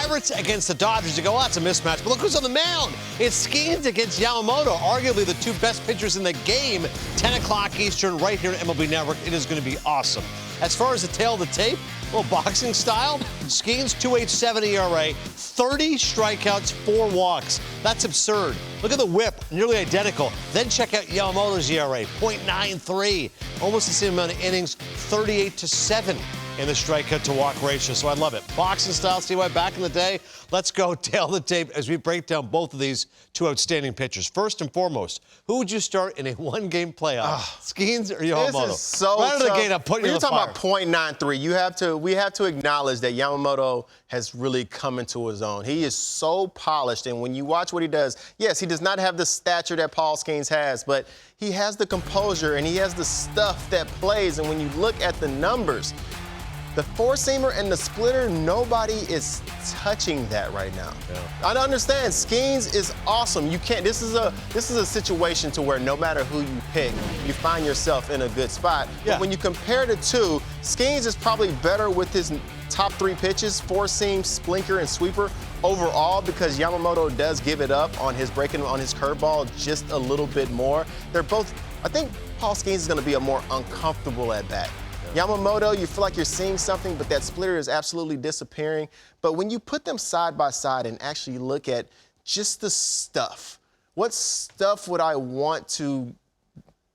Pirates against the Dodgers. You go, well, that's a mismatch. But look who's on the mound. It's Skenes against Yamamoto, arguably the two best pitchers in the game. 10 o'clock Eastern right here at MLB Network. It is going to be awesome. As far as the tail of the tape, a little boxing style. Skenes 2.87 ERA, 30 strikeouts, 4 walks. That's absurd. Look at the whip, nearly identical. Then check out Yamamoto's ERA, 0.93. Almost the same amount of innings, 38-7 in the strikeout to walk ratio. So I love it. Boxing style, see why back in the day? Let's go tail the tape as we break down both of these two outstanding pitchers. First and foremost, who would you start in a one-game playoff? Skenes or Yamamoto? This is so right out of the tough. gate, I'm putting you in the talking fire. about .93. We have to acknowledge that Yamamoto has really come into his own. He is so polished, and when you watch what he does, yes, he does not have the stature that Paul Skenes has, but he has the composure and he has the stuff that plays. And when you look at the numbers, the four-seamer and the splitter, nobody is touching that right now. Yeah. I understand Skenes is awesome. You can't. This is a situation to where no matter who you pick, you find yourself in a good spot. Yeah. But when you compare the two, Skenes is probably better with his top 3 pitches: four-seam, splinter, and sweeper overall, because Yamamoto does give it up on his breaking on his curveball just a little bit more. They're both. I think Paul Skenes is going to be a more uncomfortable at bat. Yamamoto, you feel like you're seeing something, but that splitter is absolutely disappearing. But when you put them side by side and actually look at just the stuff, what stuff would I want to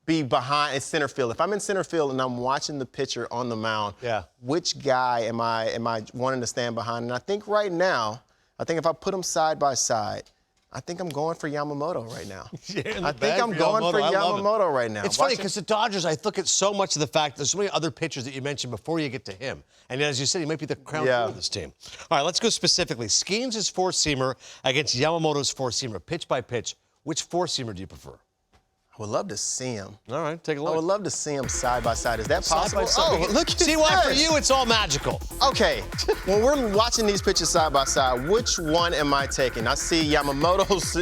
be behind in center field? If I'm in center field and I'm watching the pitcher on the mound, which guy am I wanting to stand behind? And I think right now, if I put them side by side, I think I'm going for Yamamoto right now. I think I'm going for Yamamoto right now. It's funny because the Dodgers, I look at so much of the fact there's so many other pitchers that you mentioned before you get to him. And as you said, he might be the crown jewel of this team. All right, let's go specifically. Skenes is four-seamer against Yamamoto's four-seamer. Pitch by pitch, which four-seamer do you prefer? I would love to see him. All right, take a look. I would love to see him side by side. Is that possible? Oh, look at See why for you it's all magical. Okay, when we're watching these pitches side by side, which one am I taking? I see Yamamoto's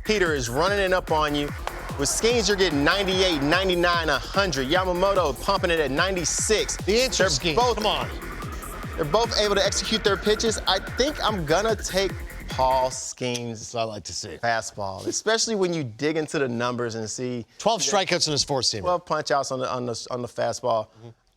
heater is running it up on you. With Skenes, you're getting 98, 99, 100. Yamamoto pumping it at 96. The answer is Skenes. Come on. They're both able to execute their pitches. I think I'm gonna take Paul Skenes. I like to see fastball, especially when you dig into the numbers and see 12 strikeouts in his four-seamer. 12 punch-outs on the fastball.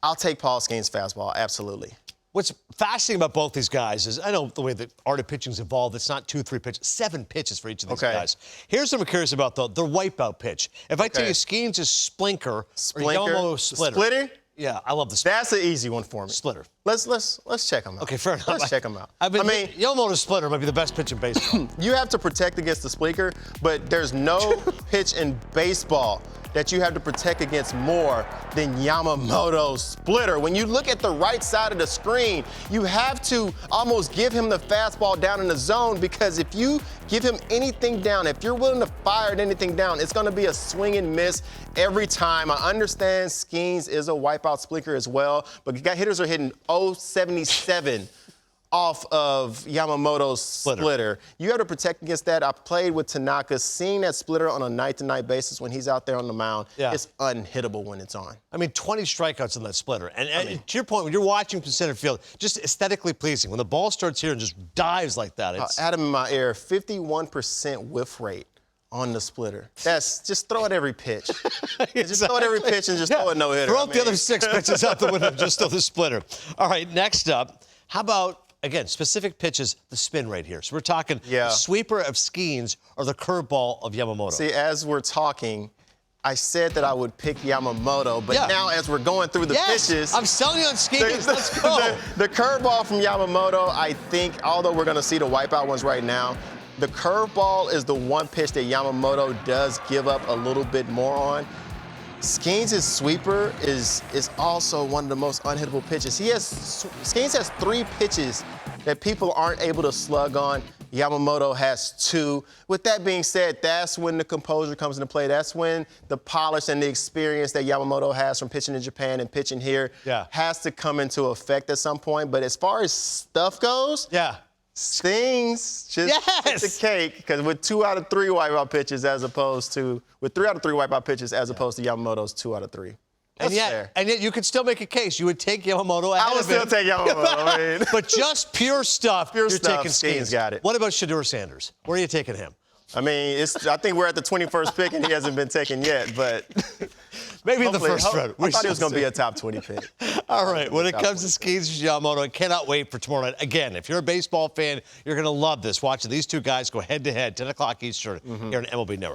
I'll take Paul Skenes' fastball, absolutely. What's fascinating about both these guys is, I know the way the art of pitching's evolved, it's not 2, 3 pitches, 7 pitches for each of these guys. Here's what I'm curious about, though, the wipeout pitch. If I tell you Skenes is splinter or Yamamoto splitter. Splitter? Yeah, I love the splitter. That's an easy one for me. Splitter. Let's check him out. Okay, fair enough. Let's check him out. I mean, Yamamoto's splitter might be the best pitch in baseball. You have to protect against the splitter, but there's no pitch in baseball that you have to protect against more than Yamamoto's splitter. When you look at the right side of the screen, you have to almost give him the fastball down in the zone, because if you give him anything down, if you're willing to fire anything down, it's gonna be a swing and miss every time. I understand Skenes is a wipeout splitter as well, but hitters are hitting 0.77 off of Yamamoto's splitter. You have to protect against that. I've played with Tanaka, seeing that splitter on a night-to-night basis when he's out there on the mound. It's unhittable when it's on. I mean, 20 strikeouts on that splitter. And to your point, when you're watching from center field, just aesthetically pleasing. When the ball starts here and just dives like that, it's... Adam in my ear, 51% whiff rate on the splitter. That's just throw it every pitch. Just throw it every pitch and just throw it no-hitter. Throw the other 6 pitches out the window, just throw the splitter. All right, next up, how about, again, specific pitches, the spin rate here. So we're talking the sweeper of Skenes or the curveball of Yamamoto. See, as we're talking, I said that I would pick Yamamoto, but now as we're going through the pitches... I'm selling you on Skenes. Let's go. The curveball from Yamamoto, I think, although we're going to see the wipeout ones right now, the curveball is the one pitch that Yamamoto does give up a little bit more on. Skenes' sweeper is also one of the most unhittable pitches. Skenes has 3 pitches that people aren't able to slug on. Yamamoto has 2. With that being said, that's when the composure comes into play. That's when the polish and the experience that Yamamoto has from pitching in Japan and pitching here has to come into effect at some point. But as far as stuff goes, Skenes just hit the cake, because with 2 out of 3 wipeout pitches with 3 out of 3 wipeout pitches as opposed to Yamamoto's 2 out of 3. That's fair. And yet you could still make a case. You would take Yamamoto ahead I would of him. still take Yamamoto. I mean. But just pure stuff, you're taking Skenes got it. What about Shedeur Sanders? Where are you taking him? I mean, I think we're at the 21st pick, and he hasn't been taken yet, but maybe in the first round. I thought he was going to be a top 20 pick. All right, when it comes to Skenes Yamamoto, I cannot wait for tomorrow night. Again, if you're a baseball fan, you're going to love this, watching these two guys go head-to-head, 10 o'clock Eastern, here on MLB Network.